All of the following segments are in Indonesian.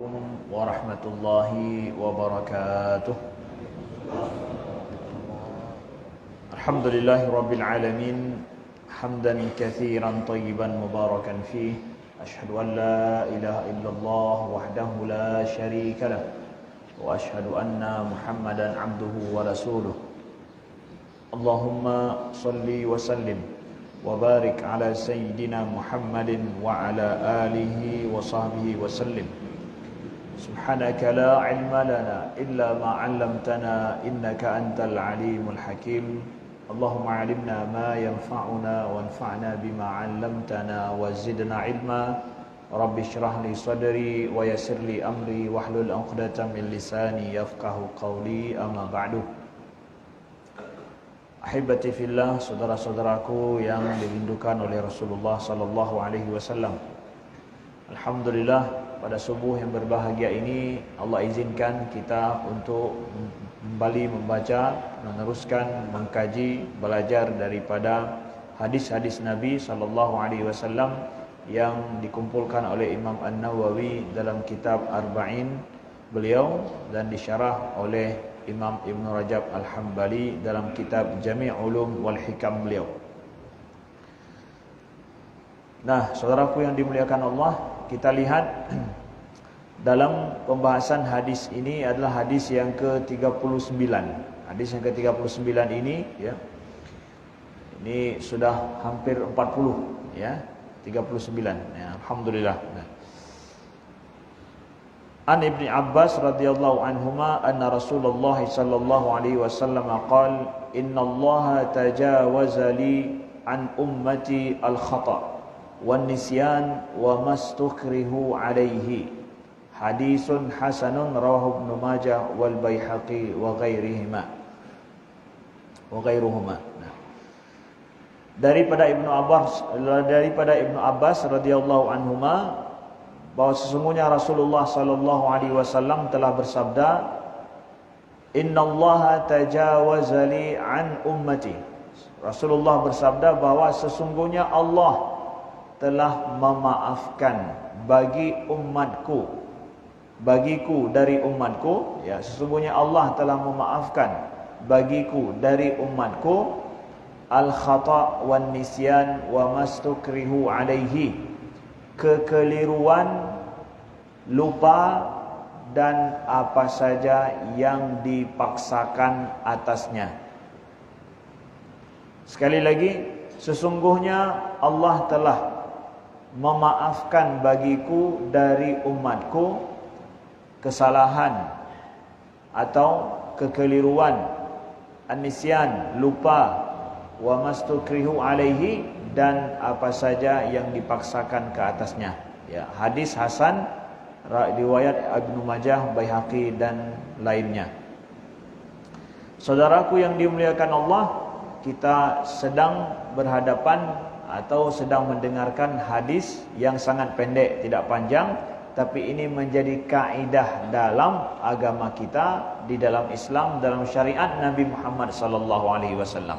Warahmatullahi wabarakatuh. Alhamdulillahi rabbil alamin, hamdan katsiran tayyiban mubarakan fih. Ashhadu an la ilaha illallah wahdahu la syarika lah, wa ashhadu anna Muhammadan abduhu wa rasuluh. Allahumma salli wa sallim wa barik ala sayyidina Muhammadin wa ala alihi wa sahbihi wa sallim. Subhanaka la ilma lana illa ma 'allamtana innaka antal alimul hakim. Allahumma 'allimna ma yanfa'una wanfa'na bima 'allamtana wa zidna ilma. Rabbi shrah li sadri wa yassir li amri wahlul 'uqdatam min lisani yafqahu qawli, amma ba'du. Ahibati fillah, saudara-saudaraku yang dirindukan oleh Rasulullah sallallahu alaihi wasallam. Alhamdulillah, pada subuh yang berbahagia ini Allah izinkan kita untuk kembali membaca, meneruskan, mengkaji, belajar daripada hadis-hadis Nabi sallallahu alaihi wasallam yang dikumpulkan oleh Imam An-Nawawi dalam kitab Arba'in beliau dan disyarah oleh Imam Ibn Rajab Al-Hambali dalam kitab Jami' Ulum wal Hikam beliau. Nah, saudaraku yang dimuliakan Allah, kita lihat dalam pembahasan hadis ini adalah hadis yang ke-39. Hadis yang ke-39 ini ya. Ini sudah hampir 40 ya, 39 ya, alhamdulillah. Nah. An Ibnu Abbas radhiyallahu anhuma anna Rasulullah sallallahu alaihi wasallam qala innallaha tajawaza li an ummati al-khata' wan nisyan wa mastukrihu alaihi. Hadisun hasanun rawahu Ibnu Majah wal Baihaqi wa ghairuhuma. Nah. Daripada Ibnu Abbas radhiyallahu anhuma bahwa sesungguhnya Rasulullah sallallahu alaihi wasallam telah bersabda, innallaha tajawaza li an ummati. Rasulullah bersabda bahwa sesungguhnya Allah telah memaafkan bagi umatku, bagiku dari umatku ya, sesungguhnya Allah telah memaafkan bagiku dari umatku al-khata' wan nisyan wa mastukrihu alaihi, kekeliruan, lupa dan apa saja yang dipaksakan atasnya. Sekali lagi, sesungguhnya Allah telah memaafkan bagiku dari umatku kesalahan atau kekeliruan, an-nisyan, lupa, wa mastukrihu alaihi, dan apa saja yang dipaksakan ke atasnya. Ya, hadis hasan riwayat Ibnu Majah, Baihaqi dan lainnya. Saudaraku yang dimuliakan Allah, kita sedang berhadapan atau sedang mendengarkan hadis yang sangat pendek, tidak panjang, tapi ini menjadi kaidah dalam agama kita, di dalam Islam, dalam syariat Nabi Muhammad sallallahu alaihi wasallam.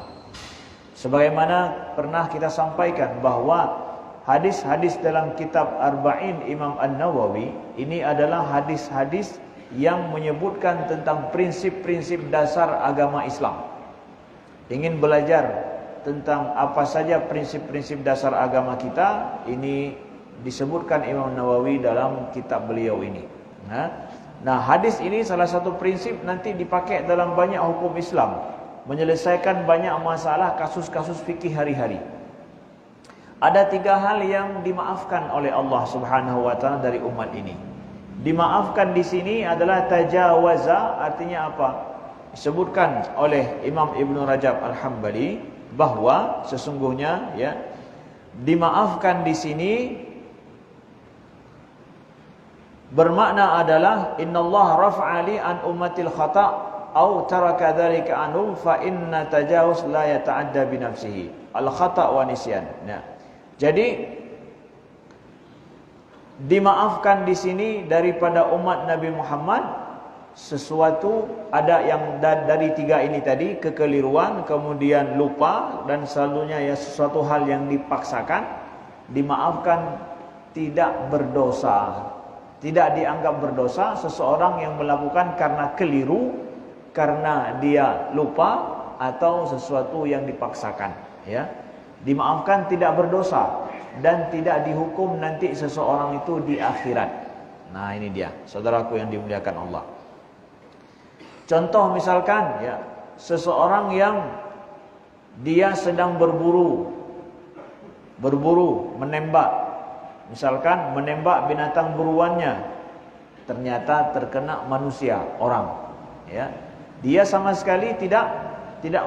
Sebagaimana pernah kita sampaikan bahwa hadis-hadis dalam kitab Arba'in Imam An-Nawawi ini adalah hadis-hadis yang menyebutkan tentang prinsip-prinsip dasar agama Islam. Ingin belajar tentang apa saja prinsip-prinsip dasar agama kita, ini disebutkan Imam Nawawi dalam kitab beliau ini. Nah, hadis ini salah satu prinsip nanti dipakai dalam banyak hukum Islam, menyelesaikan banyak masalah kasus-kasus fikih hari-hari. Ada 3 hal yang dimaafkan oleh Allah Subhanahu wa taala dari umat ini. Dimaafkan di sini adalah tajawaza, artinya apa? Disebutkan oleh Imam Ibn Rajab Al-Hambali bahwa sesungguhnya ya, dimaafkan di sini bermakna adalah innallaha rafa'ali an ummatil khata' au taraka dzalika anhum fa inna tajawuz la yata'adda bi nafsihi al khata' wa nisyan. Nah, jadi dimaafkan di sini daripada umat Nabi Muhammad sesuatu, ada yang dari 3 ini tadi, kekeliruan, kemudian lupa, dan selalunya ya sesuatu hal yang dipaksakan. Dimaafkan tidak berdosa, Tidak dianggap berdosa seseorang yang melakukan karena keliru, karena dia lupa atau sesuatu yang dipaksakan, ya. Dimaafkan, tidak berdosa dan tidak dihukum nanti seseorang itu di akhirat. Nah, ini dia, saudaraku yang dimuliakan Allah. Contoh misalkan, ya, seseorang yang dia sedang berburu, menembak. Misalkan menembak binatang buruannya, ternyata terkena manusia, orang, ya. Dia sama sekali tidak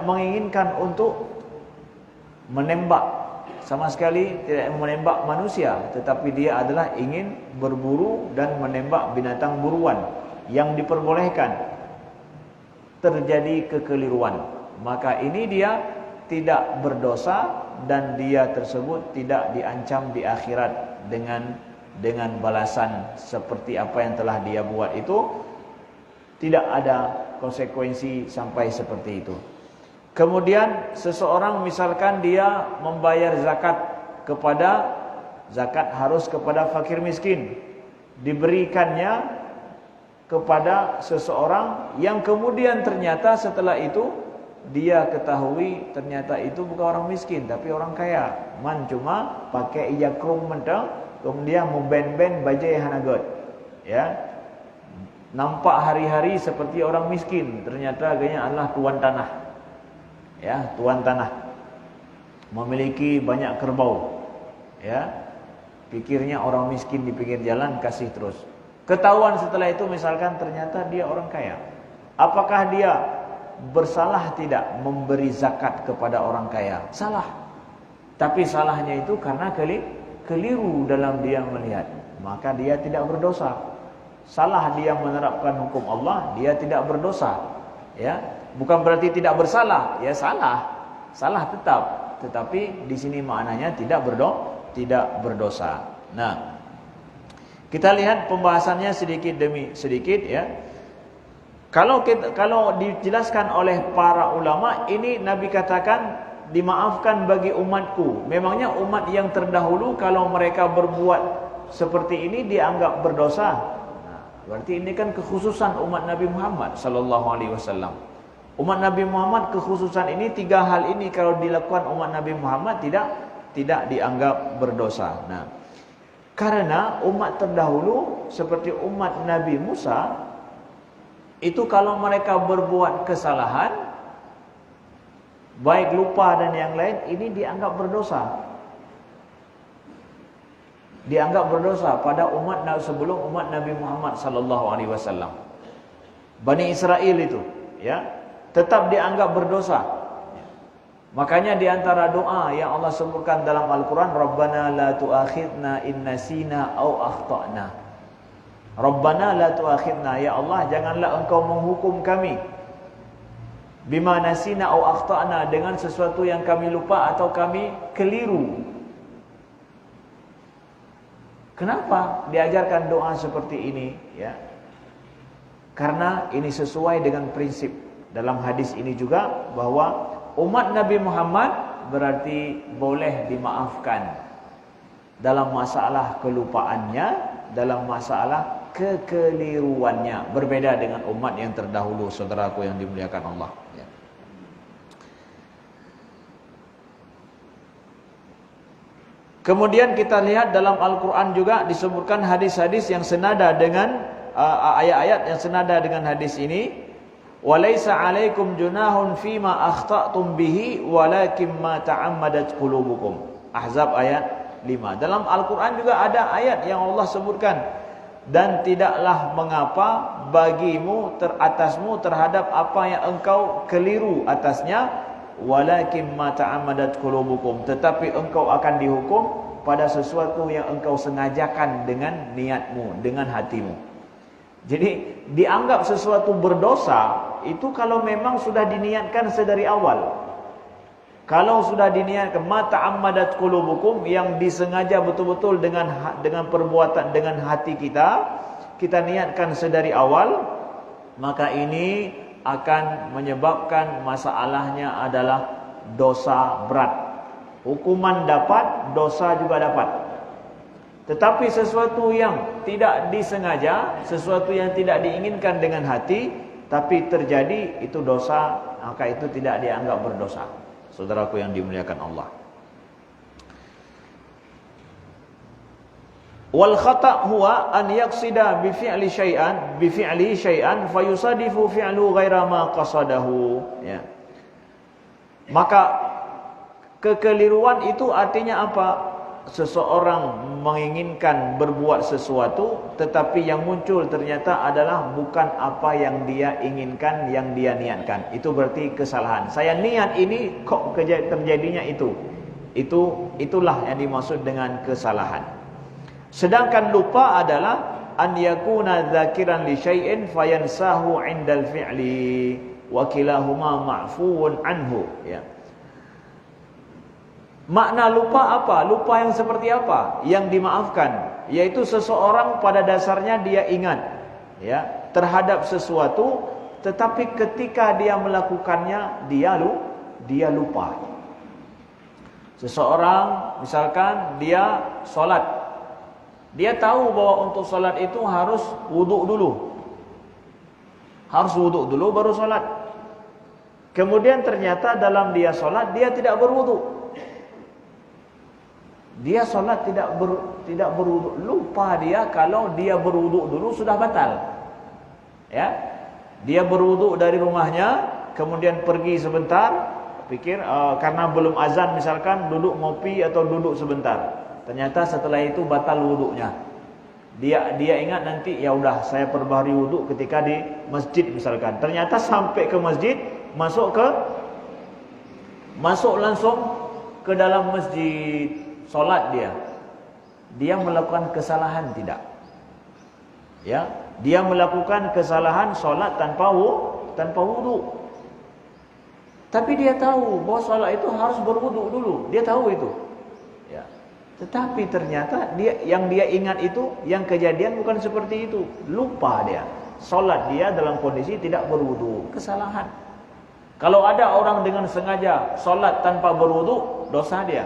menginginkan untuk menembak, sama sekali tidak menembak manusia, tetapi dia adalah ingin berburu dan menembak binatang buruan yang diperbolehkan. Terjadi kekeliruan, maka ini dia tidak berdosa dan dia tersebut tidak diancam di akhirat dengan balasan seperti apa yang telah dia buat itu. Tidak ada konsekuensi sampai seperti itu. Kemudian seseorang misalkan dia membayar zakat harus kepada fakir miskin, diberikannya kepada seseorang yang kemudian ternyata setelah itu dia ketahui ternyata itu bukan orang miskin tapi orang kaya. Man cuma pakai ijakrung mentang, kemudian memben-ben bajai hanagot, ya. Nampak hari-hari seperti orang miskin, ternyata agaknya adalah tuan tanah. Ya, tuan tanah. Memiliki banyak kerbau. Ya. Pikirnya orang miskin di pinggir jalan, kasih terus. Ketahuan setelah itu misalkan ternyata dia orang kaya. Apakah dia bersalah tidak memberi zakat kepada orang kaya? Salah. Tapi salahnya itu karena keliru dalam dia melihat, maka dia tidak berdosa. Salah dia menerapkan hukum Allah, dia tidak berdosa, ya. Bukan berarti tidak bersalah, ya salah tetap, tetapi di sini maknanya tidak berdosa. Nah, kita lihat pembahasannya sedikit demi sedikit, ya. Kalau dijelaskan oleh para ulama, ini Nabi katakan dimaafkan bagi umatku. Memangnya umat yang terdahulu kalau mereka berbuat seperti ini dianggap berdosa. Nah, berarti ini kan kekhususan umat Nabi Muhammad sallallahu alaihi wasallam. Umat Nabi Muhammad kekhususan ini, 3 hal ini kalau dilakukan umat Nabi Muhammad tidak dianggap berdosa. Nah, karena umat terdahulu seperti umat Nabi Musa itu kalau mereka berbuat kesalahan, baik lupa dan yang lain, ini dianggap berdosa. Dianggap berdosa pada umat sebelum umat Nabi Muhammad sallallahu alaihi wasallam. Bani Israel itu, ya, tetap dianggap berdosa. Makanya di antara doa yang Allah sebutkan dalam Al-Qur'an, Rabbana la tu'akhidna in nasina aw akhtana. Rabbana la tu'akhidna, ya Allah janganlah engkau menghukum kami bima nasina aw akhtana, dengan sesuatu yang kami lupa atau kami keliru. Kenapa diajarkan doa seperti ini, ya? Karena ini sesuai dengan prinsip dalam hadis ini juga, bahwa umat Nabi Muhammad berarti boleh dimaafkan dalam masalah kelupaannya, dalam masalah kekeliruannya, berbeda dengan umat yang terdahulu, saudaraku yang dimuliakan Allah, ya. Kemudian kita lihat dalam Al-Quran juga disebutkan hadis-hadis yang senada dengan ayat-ayat yang senada dengan hadis ini. Walaysa 'alaikum junahun fima akhta'tum bihi walakin ma ta'ammadat qulubukum. Ahzab ayat 5. Dalam Al-Quran juga ada ayat yang Allah sebutkan, dan tidaklah mengapa bagimu atasmu terhadap apa yang engkau keliru atasnya, walakin ma ta'ammadat qulubukum, tetapi engkau akan dihukum pada sesuatu yang engkau sengajakan dengan niatmu, dengan hatimu. Jadi dianggap sesuatu berdosa itu kalau memang sudah diniatkan sedari awal. Kalau sudah diniatkan ma ta'ammadat qulubukum, yang disengaja betul-betul dengan perbuatan, dengan hati kita niatkan sedari awal, maka ini akan menyebabkan masalahnya adalah dosa berat. Hukuman dapat, dosa juga dapat. Tetapi sesuatu yang tidak disengaja, sesuatu yang tidak diinginkan dengan hati, tapi terjadi, itu dosa, maka itu tidak dianggap berdosa. Saudaraku yang dimuliakan Allah. Wal khata' huwa an yaqsida bi fi'li syai'an fayusadifu fi'lu ghaira ma qasadahu, ya. Maka kekeliruan itu artinya apa? Seseorang menginginkan berbuat sesuatu, tetapi yang muncul ternyata adalah bukan apa yang dia inginkan, yang dia niatkan. Itu berarti kesalahan. Saya niat ini, kok terjadinya itu. Itulah yang dimaksud dengan kesalahan. Sedangkan lupa adalah an yakuna dzakiran li syai'in fayansahu 'indal fi'li wa kilahuma ma'fuun anhu, ya. Makna lupa apa? Lupa yang seperti apa? Yang dimaafkan, yaitu seseorang pada dasarnya dia ingat, ya, terhadap sesuatu, tetapi ketika dia melakukannya dia lupa. Seseorang misalkan dia sholat, dia tahu bahwa untuk sholat itu harus wuduk dulu. Harus wuduk dulu baru sholat. Kemudian ternyata dalam dia sholat dia tidak berwuduk. Dia sholat tidak berwuduk. Lupa dia kalau dia berwuduk dulu sudah batal, ya. Dia berwuduk dari rumahnya, kemudian pergi sebentar, pikir karena belum azan misalkan, duduk ngopi atau duduk sebentar. Ternyata setelah itu batal wuduknya. Dia ingat nanti, ya udah saya perbaharui wuduk ketika di masjid misalkan. Ternyata sampai ke masjid, masuk langsung ke dalam masjid. Solat dia melakukan kesalahan tidak? Ya, dia melakukan kesalahan solat tanpa wudu. Tapi dia tahu bahwa solat itu harus berwudu dulu. Dia tahu itu. Ya. Tetapi ternyata yang dia ingat itu, yang kejadian bukan seperti itu. Lupa dia. Solat dia dalam kondisi tidak berwudu. Kesalahan. Kalau ada orang dengan sengaja solat tanpa berwudu, dosa dia.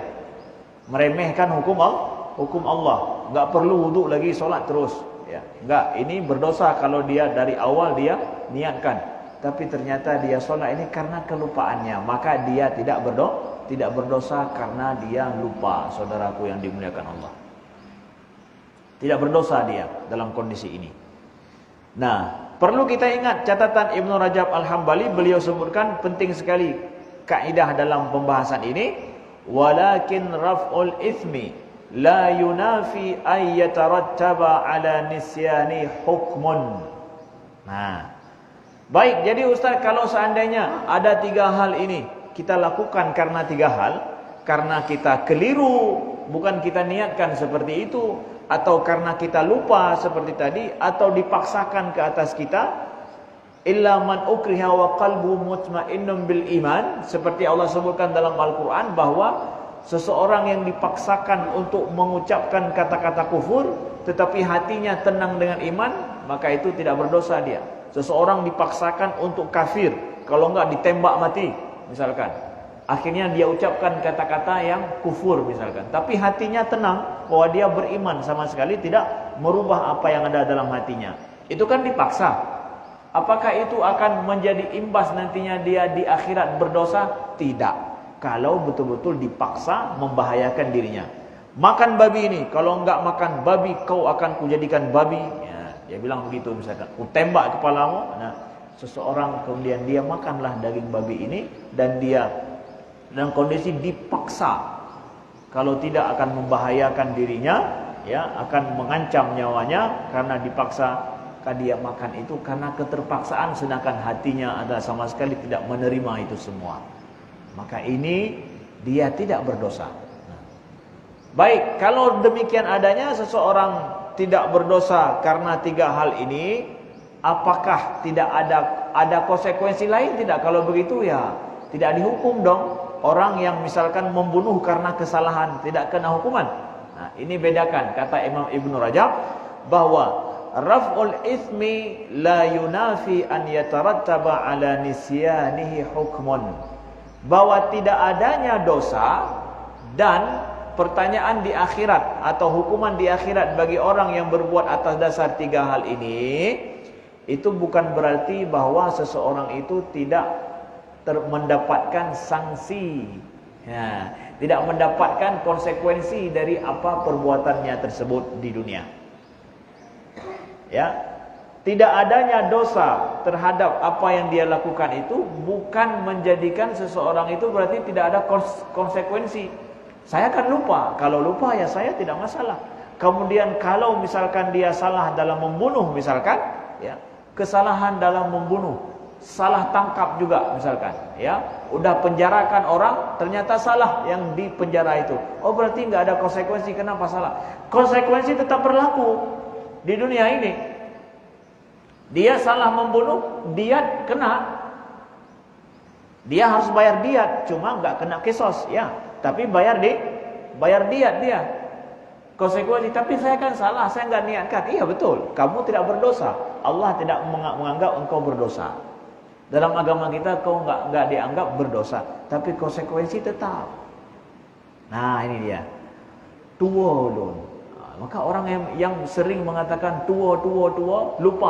Meremehkan hukum Allah, enggak perlu wuduk lagi, solat terus, ya. Enggak, ini berdosa kalau dia dari awal dia niatkan, tapi ternyata dia solat ini karena kelupaannya, maka dia tidak berdosa karena dia lupa. Saudaraku yang dimuliakan Allah, tidak berdosa dia dalam kondisi ini. Nah, perlu kita ingat catatan Ibnu Rajab Al-Hambali, beliau sebutkan penting sekali kaidah dalam pembahasan ini. Walakin raf'ul ithmi la yunafi ay yatarattaba ala nisyani hukmun. Nah, baik, jadi Ustaz, kalau seandainya ada 3 hal ini kita lakukan karena 3 hal, karena kita keliru, bukan kita niatkan seperti itu, atau karena kita lupa seperti tadi, atau dipaksakan ke atas kita, illa man ukriha wa qalbu mutmainnun bil iman, seperti Allah sebutkan dalam Al-Qur'an bahwa seseorang yang dipaksakan untuk mengucapkan kata-kata kufur tetapi hatinya tenang dengan iman, maka itu tidak berdosa dia. Seseorang dipaksakan untuk kafir, kalau enggak ditembak mati misalkan, akhirnya dia ucapkan kata-kata yang kufur misalkan, tapi hatinya tenang bahwa dia beriman, sama sekali tidak merubah apa yang ada dalam hatinya, itu kan dipaksa. Apakah itu akan menjadi imbas nantinya dia di akhirat berdosa? Tidak. Kalau betul-betul dipaksa membahayakan dirinya. Makan babi ini, kalau enggak makan babi kau akan kujadikan babi. Ya, dia bilang begitu misalkan. Ku tembak kepalamu. Nah, seseorang kemudian dia makanlah daging babi ini dan dia dalam kondisi dipaksa. Kalau tidak akan membahayakan dirinya, ya, akan mengancam nyawanya karena dipaksa. Dia makan itu karena keterpaksaan, sedangkan hatinya adalah sama sekali tidak menerima itu semua, maka ini dia tidak berdosa. Baik, kalau demikian adanya seseorang tidak berdosa karena 3 hal ini, apakah tidak ada konsekuensi lain? Tidak. Kalau begitu ya tidak dihukum dong. Orang yang misalkan membunuh karena kesalahan tidak kena hukuman. Nah, ini bedakan, kata Imam Ibnu Rajab, bahwa raf'ul ithmi la yunafi an yatarattaba ala nisyanihi hukmun, bahwa tidak adanya dosa dan pertanyaan di akhirat atau hukuman di akhirat bagi orang yang berbuat atas dasar 3 hal ini, itu bukan berarti bahwa seseorang itu tidak mendapatkan sanksi, ya, tidak mendapatkan konsekuensi dari apa perbuatannya tersebut di dunia. Ya, tidak adanya dosa terhadap apa yang dia lakukan itu bukan menjadikan seseorang itu berarti tidak ada konsekuensi. Saya akan lupa, kalau lupa ya saya tidak masalah. Kemudian kalau misalkan dia salah dalam membunuh misalkan, ya, kesalahan dalam membunuh, salah tangkap juga misalkan, ya, udah penjarakan orang ternyata salah yang di penjara itu, oh berarti nggak ada konsekuensi. Kenapa salah? Konsekuensi tetap berlaku di dunia ini. Dia salah membunuh, dia kena, dia harus bayar diat, cuma nggak kena kisos, ya, tapi bayar diat dia. Konsekuensi, tapi saya kan salah, saya nggak niatkan. Iya betul, kamu tidak berdosa. Allah tidak menganggap engkau berdosa. Dalam agama kita kau nggak dianggap berdosa, tapi konsekuensi tetap. Nah ini dia, tua dong. Maka orang yang sering mengatakan tua, lupa.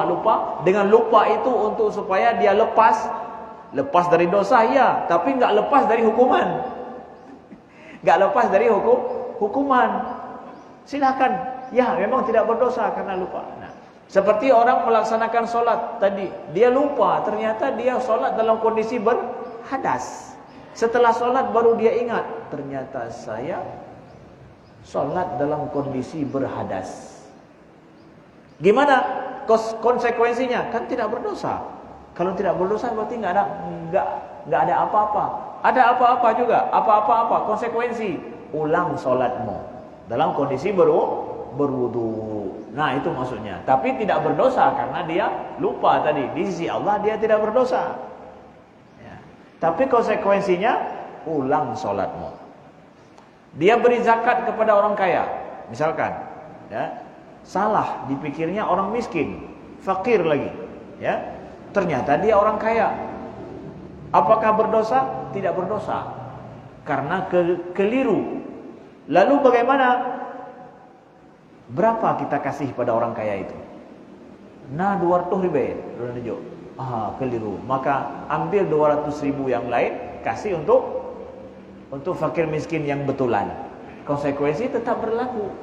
Dengan lupa itu untuk supaya dia lepas dari dosa, ya, tapi nggak lepas dari hukuman. Nggak lepas dari hukuman. Silakan, ya memang tidak berdosa karena lupa. Nah, seperti orang melaksanakan solat tadi, dia lupa, ternyata dia solat dalam kondisi berhadas. Setelah solat baru dia ingat, ternyata saya solat dalam kondisi berhadas. Gimana konsekuensinya? Kan tidak berdosa. Kalau tidak berdosa berarti nggak ada apa-apa. Ada apa-apa juga, apa-apa konsekuensi. Ulang solatmu dalam kondisi berwudu. Nah itu maksudnya. Tapi tidak berdosa karena dia lupa tadi. Di sisi Allah dia tidak berdosa, ya. Tapi konsekuensinya ulang solatmu. Dia beri zakat kepada orang kaya misalkan, ya, salah dipikirnya orang miskin, fakir lagi, ya, ternyata dia orang kaya. Apakah berdosa? Tidak berdosa karena keliru. Lalu bagaimana? Berapa kita kasih pada orang kaya itu? Nah 200.000 keliru. Maka ambil 200.000 yang lain, kasih untuk fakir miskin yang betulan. Konsekuensi tetap berlaku.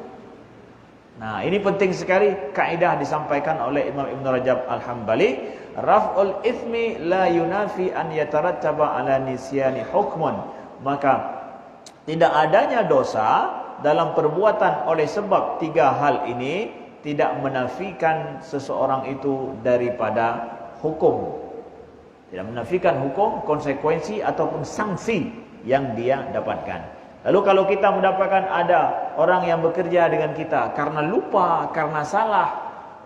Nah ini penting sekali, kaidah disampaikan oleh Imam Ibn Rajab Al-Hambali, raf'ul ithmi la yunafi an yatarattaba ala nisyani hukmun. Maka tidak adanya dosa dalam perbuatan oleh sebab 3 hal ini tidak menafikan seseorang itu daripada hukum. Tidak menafikan hukum, konsekuensi ataupun sanksi yang dia dapatkan. Lalu kalau kita mendapatkan ada orang yang bekerja dengan kita karena lupa, karena salah,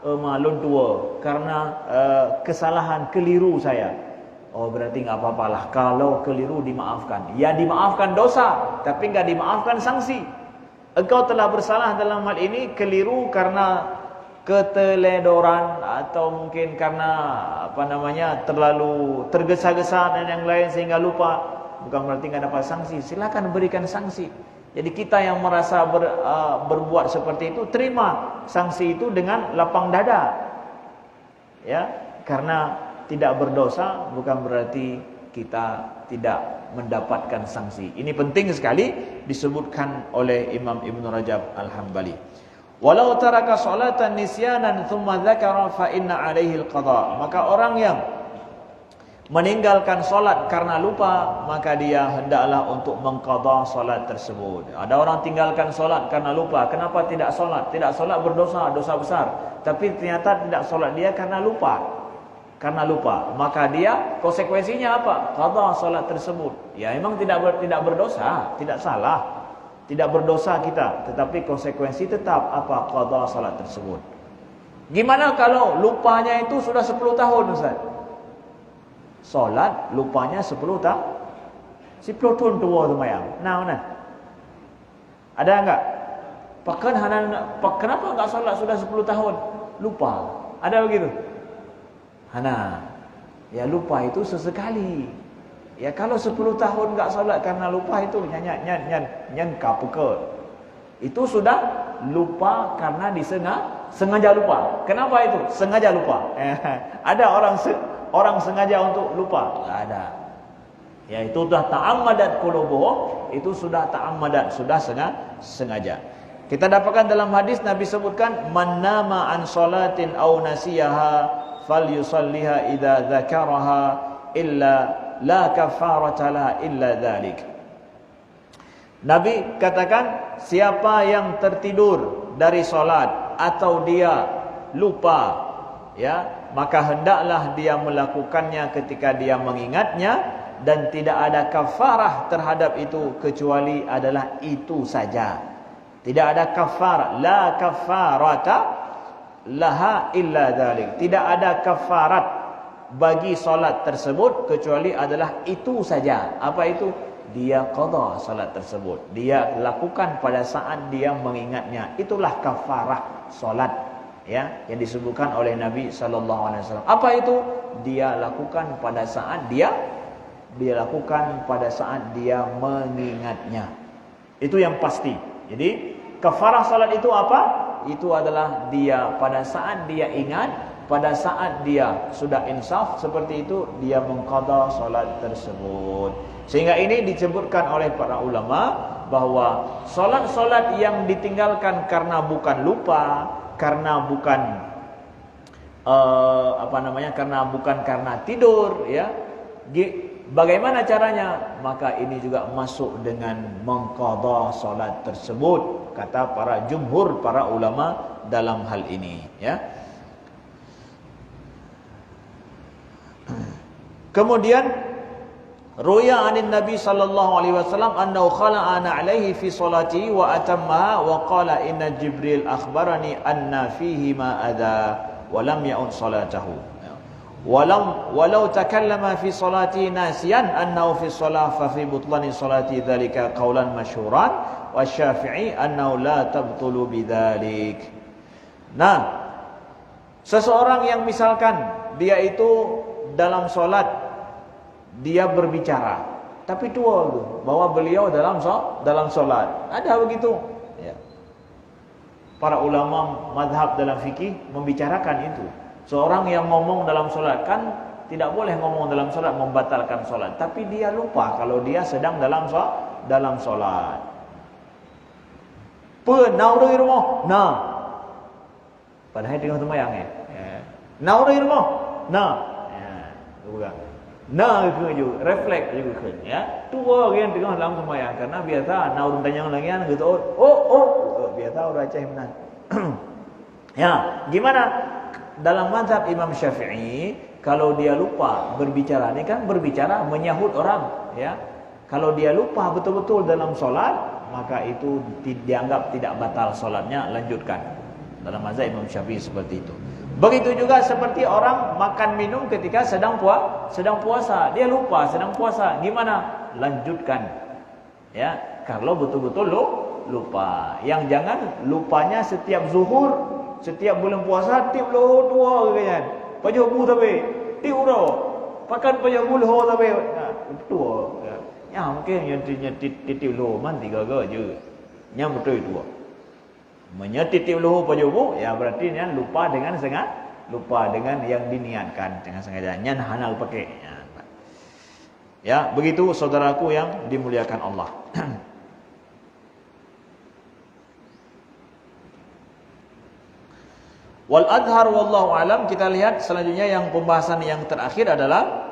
malun tua, karena kesalahan keliru saya, oh berarti nggak apa-apalah kalau keliru dimaafkan. Ya dimaafkan dosa, tapi nggak dimaafkan sanksi. Engkau telah bersalah dalam hal ini, keliru karena keteledoran atau mungkin karena terlalu tergesa-gesa dan yang lain sehingga lupa. Bukan berarti nggak dapat sanksi. Silakan berikan sanksi. Jadi kita yang merasa berbuat seperti itu, terima sanksi itu dengan lapang dada, ya, karena tidak berdosa bukan berarti kita tidak mendapatkan sanksi. Ini penting sekali disebutkan oleh Imam Ibn Rajab Al-Hambali. Walau taraka salatan nisyanan thumma dzakara fa inna alaihi al-qada. Maka orang yang meninggalkan solat karena lupa, maka dia hendaklah untuk mengqadha solat tersebut. Ada orang tinggalkan solat karena lupa. Kenapa tidak solat? Tidak solat berdosa, dosa besar. Tapi ternyata tidak solat dia karena lupa. Karena lupa, maka dia konsekuensinya apa? Qadha solat tersebut. Ya memang tidak berdosa, tidak salah, tidak berdosa kita, tetapi konsekuensi tetap apa? Qadha solat tersebut. Gimana kalau lupanya itu sudah 10 tahun, Ustaz? Solat lupanya 10 tahun. 10 tahun tua semayang. Nah, mana? Ada enggak? Kenapa enggak solat sudah 10 tahun? Lupa. Ada begitu? Hana. Ya lupa itu sesekali. Ya kalau 10 tahun enggak solat karena lupa itu nyan kapuke. Itu sudah lupa karena sengaja lupa. Kenapa itu? Sengaja lupa. Ada orang sengaja untuk lupa? Tidak ada. Ya, itu sudah ta'ammadat qulubuhum, itu sudah ta'ammadat, sudah sengaja. Kita dapatkan dalam hadis Nabi sebutkan, man nama an salatin aw nasiyaha falyusalliha idza dzakaraha illa la kafarata laha illa dzalik. Nabi katakan, siapa yang tertidur dari solat atau dia lupa, ya, maka hendaklah dia melakukannya ketika dia mengingatnya, dan tidak ada kafarah terhadap itu kecuali adalah itu saja. Tidak ada kafarah, la kafarata laha illa dzalik. Tidak ada kafarat bagi solat tersebut kecuali adalah itu saja. Apa itu? Dia qada solat tersebut. Dia lakukan pada saat dia mengingatnya. Itulah kafarah solat, ya, yang disebutkan oleh Nabi sallallahu alaihi wasallam. Apa itu? Dia lakukan pada saat dia lakukan pada saat dia mengingatnya. Itu yang pasti. Jadi kafarah salat itu apa? Itu adalah dia pada saat dia ingat, pada saat dia sudah insaf seperti itu, dia mengqada salat tersebut. Sehingga ini disebutkan oleh para ulama bahwa salat-salat yang ditinggalkan karena bukan lupa, karena bukan karena tidur, ya. Bagaimana caranya? Maka ini juga masuk dengan mengqada salat tersebut, kata para jumhur, para ulama dalam hal ini, ya. Kemudian ruya anin Nabi sallallahu alaihi wasallam annahu khala'a alaihi fi salati wa atammaha wa qala inna Jibril akhbarani anna fihi ma adha wa lam ya'un salatahu. Walau takallama fi salati nasiyan annahu fi salah fa fi butlani salati dzalika qaulan masyhuran wa Syafi'i annahu la tabtulu bidzalik. Nah, seseorang yang misalkan dia itu dalam salat dia berbicara, tapi tua tu bahwa beliau dalam salat. Ada begitu, ya. Para ulama mazhab dalam fikih membicarakan itu. Seorang yang ngomong dalam solat, kan tidak boleh ngomong dalam solat membatalkan solat, tapi dia lupa kalau dia sedang dalam solat. Nau dari rumah, nah. Padahal tengah sembahyang, ya. Nau dari rumah, nah. Ya, bukan. Nah, itu refleks juga, ya. Tua yang tengah dalam sembahyang karena biasa nau tanya lagi kan gitu. Biasa orang Aceh benar. Ya, gimana? Dalam mazhab Imam Syafi'i, kalau dia lupa berbicara, ini kan berbicara menyahut orang, ya. Kalau dia lupa betul-betul dalam solat, maka itu dianggap tidak batal solatnya, lanjutkan. Dalam mazhab Imam Syafi'i seperti itu. Begitu juga seperti orang makan minum ketika sedang puasa, dia lupa sedang puasa, gimana? Lanjutkan, ya. Kalau betul-betul lupa, yang jangan lupanya setiap zuhur. Setiap bulan puasa tip lo dua kan. Pajak bu tapi tip ro. Pakan pajak bu lo tapi dua. Ya mungkin yang tip lo man tiga je. Yang betul dua. Menyetip lo pajak bu, ya berarti yang lupa dengan sengaja, lupa dengan yang diniatkan dengan sengaja. Yang hanal pakai. Ya, begitu saudaraku yang dimuliakan Allah. Wal adhar wallahu alam, kita lihat selanjutnya yang pembahasan yang terakhir adalah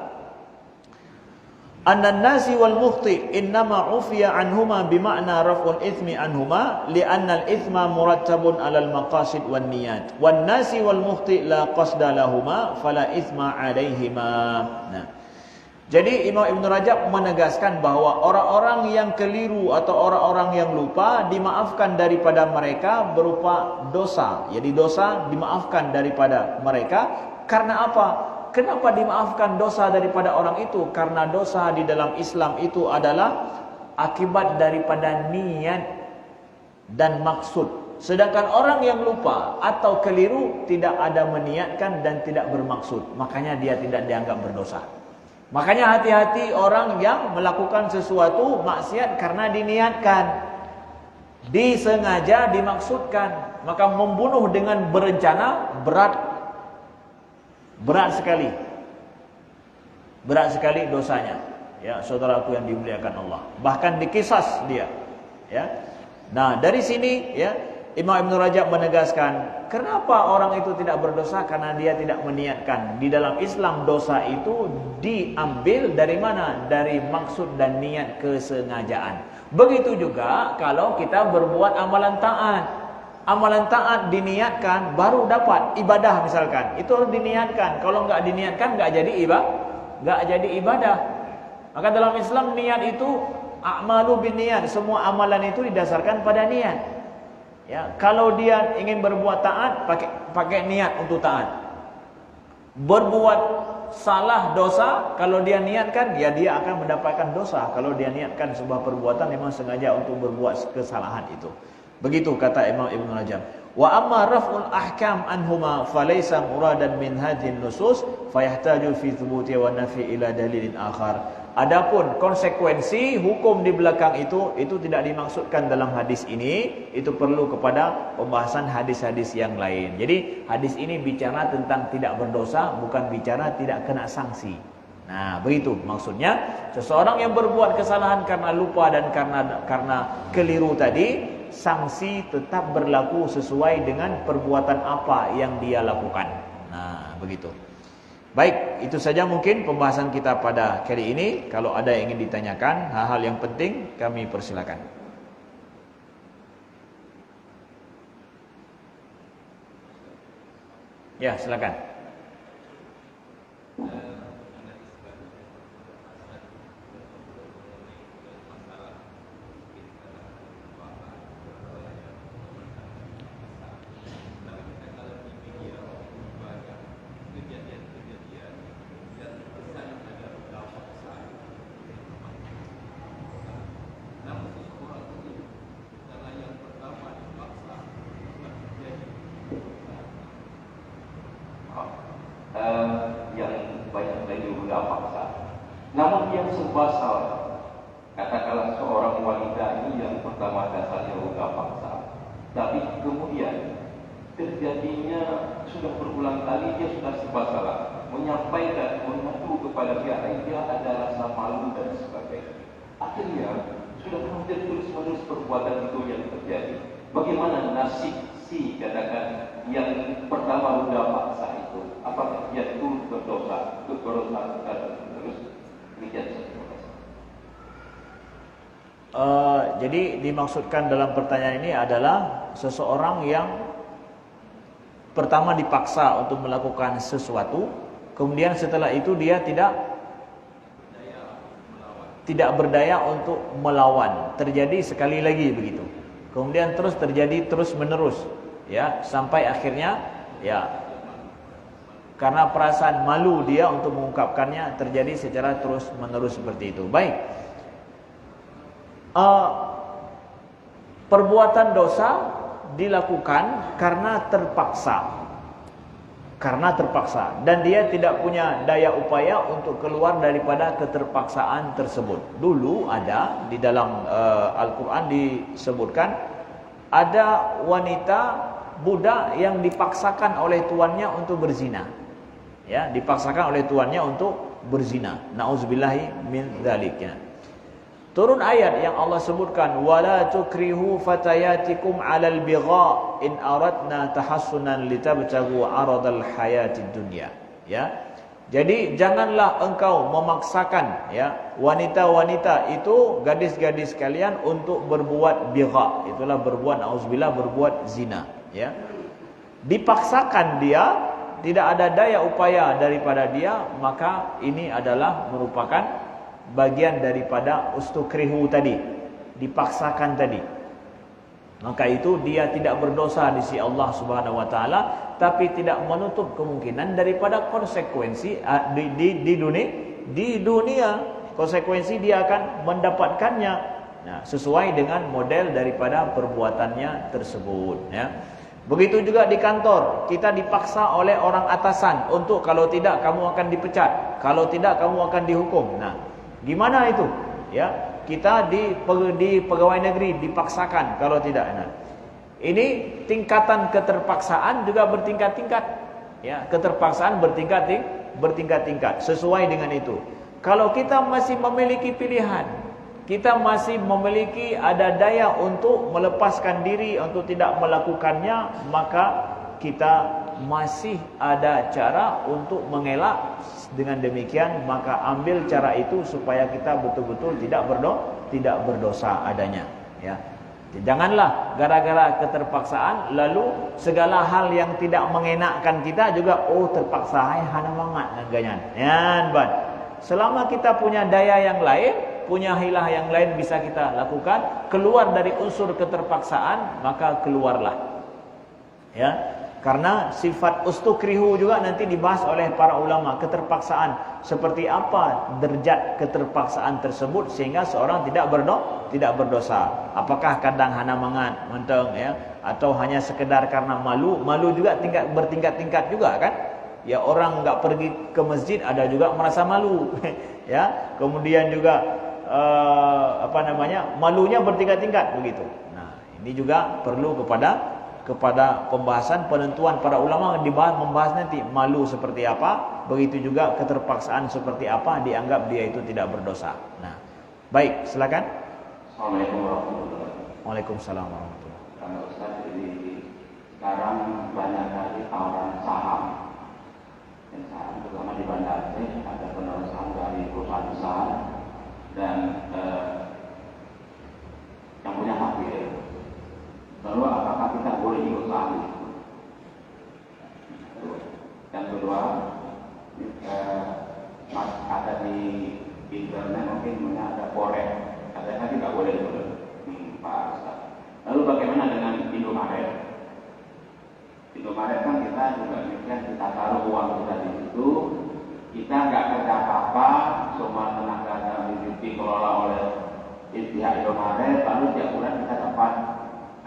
annan nasi wal mukhti innama ufiya anhuma bima'na raf'ul ithmi anhuma li'anna al-ithma murattabun 'alal maqasid wan niyat wan nasi wal mukhti la qasda lahuma fala ithma 'alaihima. Nah, jadi Imam Ibn Rajab menegaskan bahwa orang-orang yang keliru atau orang-orang yang lupa dimaafkan daripada mereka berupa dosa. Jadi dosa dimaafkan daripada mereka karena apa? Kenapa dimaafkan dosa daripada orang itu? Karena dosa di dalam Islam itu adalah akibat daripada niat dan maksud. Sedangkan orang yang lupa atau keliru tidak ada meniatkan dan tidak bermaksud, makanya dia tidak dianggap berdosa. Makanya hati-hati orang yang melakukan sesuatu maksiat karena diniatkan. Disengaja dimaksudkan. Maka membunuh dengan berencana berat sekali. Berat sekali dosanya. Ya, saudaraku yang dimuliakan Allah. Bahkan dikisas dia. Ya. Nah, dari sini ya Imam Ibn Rajab menegaskan, kenapa orang itu tidak berdosa? Karena dia tidak meniatkan. Di dalam Islam dosa itu diambil dari mana? Dari maksud dan niat kesengajaan. Begitu juga kalau kita berbuat amalan taat. Amalan taat diniatkan baru dapat ibadah misalkan. Itu harus diniatkan. Kalau enggak diniatkan enggak jadi ibadah. Maka dalam Islam niat itu a'malu binniyat. Semua amalan itu didasarkan pada niat. Ya, kalau dia ingin berbuat taat, pakai niat untuk taat. Berbuat salah dosa, kalau dia niatkan, ya dia akan mendapatkan dosa. Kalau dia niatkan sebuah perbuatan memang sengaja untuk berbuat kesalahan itu. Begitu kata Imam Ibn Rajab. Wa amma raf'ul ahkam anhuma falaysa muradan min hadhihi nusus fayahtaju fi thubuti wa nafi ila dalilin akhar. Adapun konsekuensi hukum di belakang itu tidak dimaksudkan dalam hadis ini, itu perlu kepada pembahasan hadis-hadis yang lain. Jadi hadis ini bicara tentang tidak berdosa, bukan bicara tidak kena sanksi. Nah, begitu maksudnya. Seseorang yang berbuat kesalahan karena lupa dan karena keliru tadi, sanksi tetap berlaku sesuai dengan perbuatan apa yang dia lakukan. Nah, begitu. Baik, itu saja mungkin pembahasan kita pada kali ini. Kalau ada yang ingin ditanyakan, hal-hal yang penting kami persilakan. Ya, silakan. Yang banyak dari udah paksa. Namun yang serba salah, katakanlah seorang wanita ini yang pertama dasarnya udah paksa, tapi kemudian terjadinya sudah berulang kali dia sudah serba salah, menyampaikan, mengadu kepada pihak lain, dia ada rasa malu dan sebagainya. Akhirnya sudah hampir terus-menerus perbuatan itu yang terjadi. Bagaimana nasib si katakan yang pertama udah paksa itu? Apakah dia itu berdosa terus demikian? Jadi dimaksudkan dalam pertanyaan ini adalah seseorang yang pertama dipaksa untuk melakukan sesuatu, kemudian setelah itu dia tidak berdaya untuk melawan. Terjadi sekali lagi begitu. Kemudian terus terjadi terus menerus, ya, sampai akhirnya ya karena perasaan malu dia untuk mengungkapkannya terjadi secara terus menerus seperti itu. Baik. Perbuatan dosa dilakukan karena terpaksa. Dan dia tidak punya daya upaya untuk keluar daripada keterpaksaan tersebut. Dulu ada di dalam Al-Quran disebutkan ada wanita budak yang dipaksakan oleh tuannya untuk berzina. Ya, dipaksakan oleh tuannya untuk berzina. Nauzubillahi min dzalik. Ya. Turun ayat yang Allah sebutkan, wala tukrihu fatayatikum 'alal bigha in aradna tahassunan litabtagu 'aradal hayatid dunya. Ya. Jadi janganlah engkau memaksakan ya wanita-wanita itu, gadis-gadis kalian untuk berbuat bigha. Itulah berbuat nauzubillah, berbuat zina, ya. Dipaksakan dia, tidak ada daya upaya daripada dia, maka ini adalah merupakan bagian daripada ustukrihu tadi, dipaksakan tadi. Maka itu dia tidak berdosa di sisi Allah Subhanahu wa taala, tapi tidak menutup kemungkinan daripada konsekuensi di dunia konsekuensi dia akan mendapatkannya. Nah, sesuai dengan model daripada perbuatannya tersebut, ya. Begitu juga di kantor, kita dipaksa oleh orang atasan untuk kalau tidak kamu akan dipecat, kalau tidak kamu akan dihukum. Nah, gimana itu? Ya, kita di pegawai negeri dipaksakan kalau tidak. Nah, ini tingkatan keterpaksaan juga bertingkat-tingkat. Ya, keterpaksaan bertingkat-tingkat sesuai dengan itu. Kalau kita masih memiliki pilihan, kita masih memiliki ada daya untuk melepaskan diri untuk tidak melakukannya, maka kita masih ada cara untuk mengelak. Dengan demikian maka ambil cara itu supaya kita betul-betul tidak berdosa adanya, ya. Janganlah gara-gara keterpaksaan lalu segala hal yang tidak mengenakkan kita juga terpaksa hana mangat dan ganyan. Ya, ban. Selama kita punya daya yang lain, punya hilah yang lain bisa kita lakukan, keluar dari unsur keterpaksaan, maka keluarlah. Ya. Karena sifat ustukrihu juga nanti dibahas oleh para ulama, keterpaksaan. Seperti apa derajat keterpaksaan tersebut sehingga seorang tidak berdosa. Apakah kadang hana mangat, menteng, ya, atau hanya sekedar karena malu. Malu juga bertingkat-tingkat juga kan? Ya, orang enggak pergi ke masjid ada juga merasa malu. Ya, kemudian juga malunya bertingkat-tingkat begitu. Nah, ini juga perlu kepada pembahasan penentuan para ulama membahas nanti malu seperti apa, begitu juga keterpaksaan seperti apa dianggap dia itu tidak berdosa. Nah, baik, silakan. Assalamualaikum warahmatullahi wabarakatuh. Waalaikumsalam warahmatullahi wabarakatuh. Karena Ustaz, jadi sekarang banyak kali tawaran saham, dan saham terutama di Banda Aceh ada penawaran saham dari perusahaan besar dan yang punya hafir. Lalu apakah kita boleh ikut saham itu? Yang kedua, ada di internet mungkin ada forex, katanya tidak boleh ikut Pak Ustaz. Lalu bagaimana dengan Indomaret? Indomaret kan kita juga demikian, kita taruh uang kita di situ, kita nggak kerja apa-apa, semua tenaga dikelola oleh pihak Indomaret, lalu tiap bulan kita dapat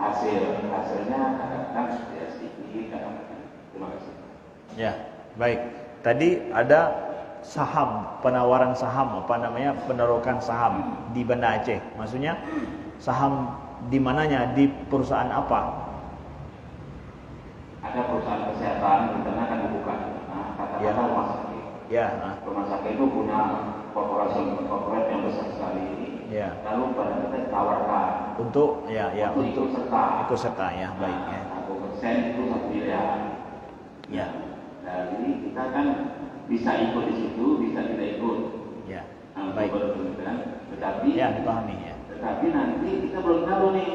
hasilnya kadang-kadang sedikit, kadang-kadang. Terima kasih. Ya, baik. Tadi ada saham, penawaran saham, penarukan saham di Banda Aceh. Maksudnya saham di mananya, di perusahaan apa? Ada perusahaan kesehatan, di sana kan dibuka. Nah, kata-kata rumah sakit. Ya. Rumah sakit itu punya korporat yang besar sekali. Ya. Lalu pada kita ditawarkan untuk ikut serta, ya, baik. Ya. 1% itu 1 miliar. Ya. Jadi kita kan bisa ikut di situ, bisa tidak ikut. Ya. Nah, Baik. Tetapi ya, dipahami ya. Tetapi nanti kita belum tahu nih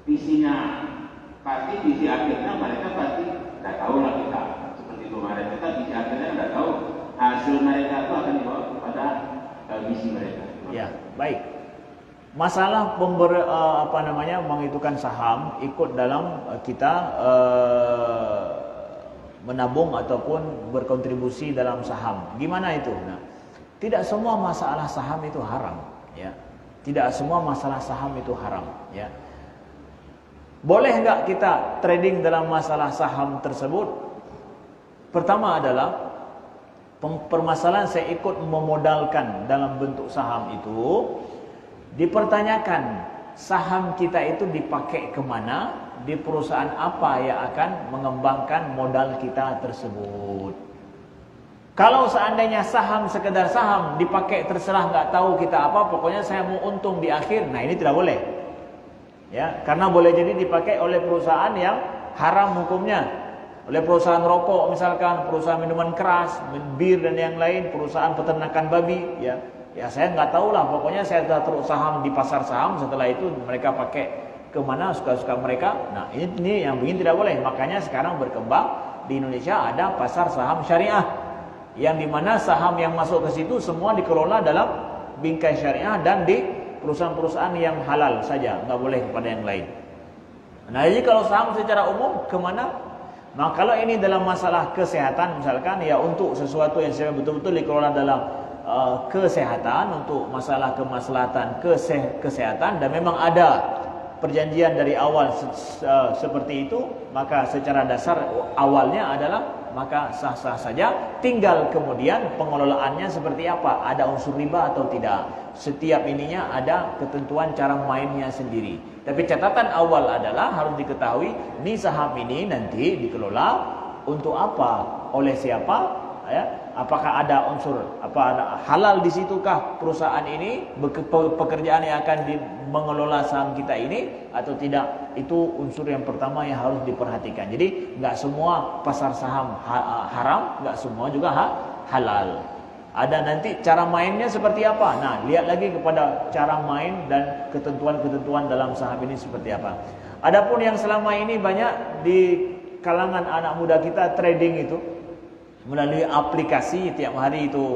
visinya. Pasti visi akhirnya mereka pasti tidak tahu lah kita. Seperti itu mereka visi akhirnya tidak tahu. Hasil mereka itu akan dibawa kepada visi mereka. Ya, baik. Masalah menghitungkan saham ikut dalam kita menabung ataupun berkontribusi dalam saham. Gimana itu? Nah, tidak semua masalah saham itu haram, ya. Tidak semua masalah saham itu haram, ya. Boleh enggak kita trading dalam masalah saham tersebut? Pertama adalah permasalahan saya ikut memodalkan dalam bentuk saham itu, dipertanyakan saham kita itu dipakai kemana, di perusahaan apa yang akan mengembangkan modal kita tersebut. Kalau seandainya saham sekedar saham dipakai terserah, nggak tahu kita apa, pokoknya saya mau untung di akhir, nah ini tidak boleh, ya, karena boleh jadi dipakai oleh perusahaan yang haram hukumnya. Oleh perusahaan rokok misalkan, perusahaan minuman keras, bir dan yang lain, perusahaan peternakan babi, ya. Ya saya nggak tahu lah, pokoknya saya sudah taruh saham di pasar saham, setelah itu mereka pakai kemana suka-suka mereka. Nah ini yang begini tidak boleh. Makanya sekarang berkembang di Indonesia ada pasar saham syariah, yang dimana saham yang masuk ke situ semua dikelola dalam bingkai syariah dan di perusahaan-perusahaan yang halal saja, nggak boleh kepada yang lain. Nah jadi kalau saham secara umum kemana? Nah kalau ini dalam masalah kesehatan misalkan, ya untuk sesuatu yang betul-betul dikelola dalam kesehatan, untuk masalah kemaslahatan kesehatan, dan memang ada perjanjian dari awal seperti itu, maka secara dasar awalnya adalah maka sah-sah saja. Tinggal kemudian pengelolaannya seperti apa, ada unsur riba atau tidak. Setiap ininya ada ketentuan cara mainnya sendiri. Tapi catatan awal adalah harus diketahui, ini saham ini nanti dikelola untuk apa, oleh siapa, ya? Apakah ada unsur ada halal di situkah perusahaan ini, pekerjaan yang akan mengelola saham kita ini atau tidak. Itu unsur yang pertama yang harus diperhatikan. Jadi nggak semua pasar saham haram, nggak semua juga halal. Ada nanti cara mainnya seperti apa. Nah, lihat lagi kepada cara main dan ketentuan-ketentuan dalam saham ini seperti apa. Adapun yang selama ini banyak di kalangan anak muda kita trading itu melalui aplikasi, tiap hari itu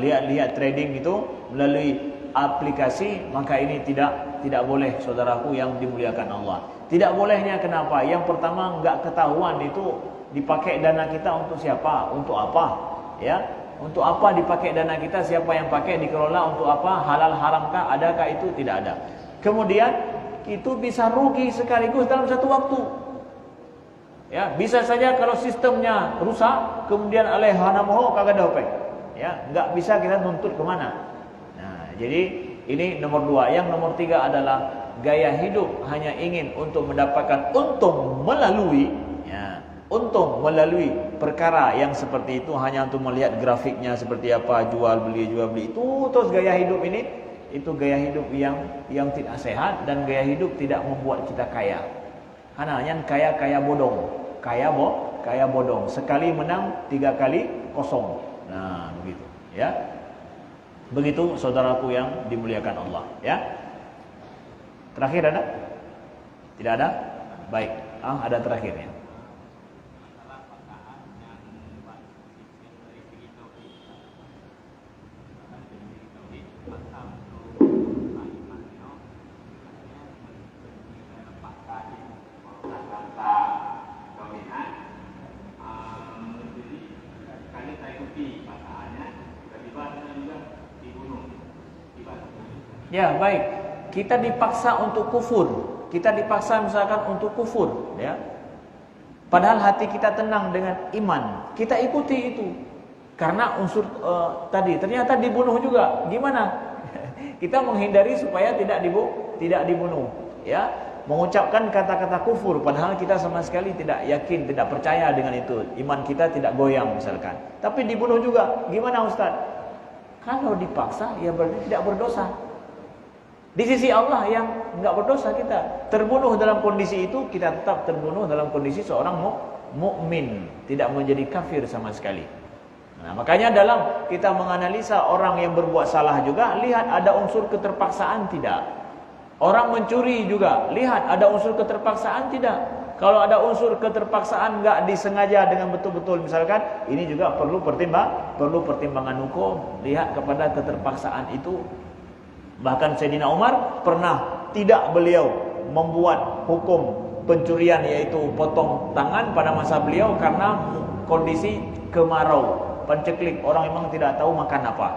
lihat trading itu melalui aplikasi, maka ini tidak boleh, saudaraku yang dimuliakan Allah. Tidak bolehnya kenapa? Yang pertama, enggak ketahuan itu dipakai dana kita untuk siapa, untuk apa, ya? Untuk apa dipakai dana kita, siapa yang pakai, dikelola untuk apa, halal haramkah, adakah, itu tidak ada. Kemudian itu bisa rugi sekaligus dalam satu waktu. Ya, bisa saja kalau sistemnya rusak, kemudian alih hana moho kagak dopek. Ya, enggak bisa kita nuntut kemana. Nah, jadi ini nomor 2. Yang nomor 3 adalah gaya hidup hanya ingin untuk mendapatkan untung melalui, ya, untung melalui perkara yang seperti itu, hanya untuk melihat grafiknya seperti apa, jual beli itu terus gaya hidup ini, itu gaya hidup yang tidak sehat dan gaya hidup tidak membuat kita kaya. Hanya kaya bodong. Kaya bodong. Sekali menang, 3 kali kosong. Nah, begitu, ya. Begitu saudaraku yang dimuliakan Allah, ya. Terakhir ada? Tidak ada? Baik. Ada terakhirnya. Ya, baik. Kita dipaksa untuk kufur. Kita dipaksa misalkan untuk kufur, ya. Padahal hati kita tenang dengan iman. Kita ikuti itu. Karena unsur tadi ternyata dibunuh juga. Gimana? Kita menghindari supaya tidak dibunuh, ya. Mengucapkan kata-kata kufur padahal kita sama sekali tidak yakin, tidak percaya dengan itu. Iman kita tidak goyang misalkan. Tapi dibunuh juga. Gimana, Ustaz? Kalau dipaksa ya berarti tidak berdosa. Di sisi Allah yang enggak berdosa kita. Terbunuh dalam kondisi itu, kita tetap terbunuh dalam kondisi seorang mukmin, tidak menjadi kafir sama sekali. Nah, makanya dalam kita menganalisa orang yang berbuat salah juga, lihat ada unsur keterpaksaan tidak. Orang mencuri juga, lihat ada unsur keterpaksaan tidak. Kalau ada unsur keterpaksaan enggak disengaja dengan betul-betul misalkan, ini juga perlu pertimbangan hukum, lihat kepada keterpaksaan itu. Bahkan Sayyidina Umar pernah tidak beliau membuat hukum pencurian, yaitu potong tangan pada masa beliau karena kondisi kemarau, panceklik, orang memang tidak tahu makan apa.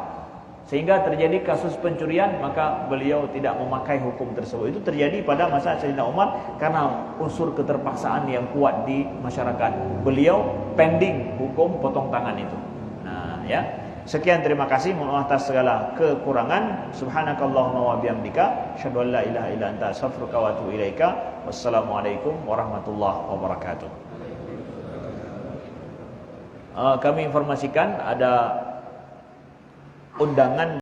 Sehingga terjadi kasus pencurian, maka beliau tidak memakai hukum tersebut. Itu terjadi pada masa Sayyidina Umar karena unsur keterpaksaan yang kuat di masyarakat. Beliau pending hukum potong tangan itu. Nah, ya. Sekian, terima kasih, mohon maaf atas segala kekurangan. Subhanakallahumma wa bihamdika, asyhadu an la ilaha illa anta, astaghfiruka wa atubu ilaika. Wassalamualaikum warahmatullahi wabarakatuh. Kami informasikan ada undangan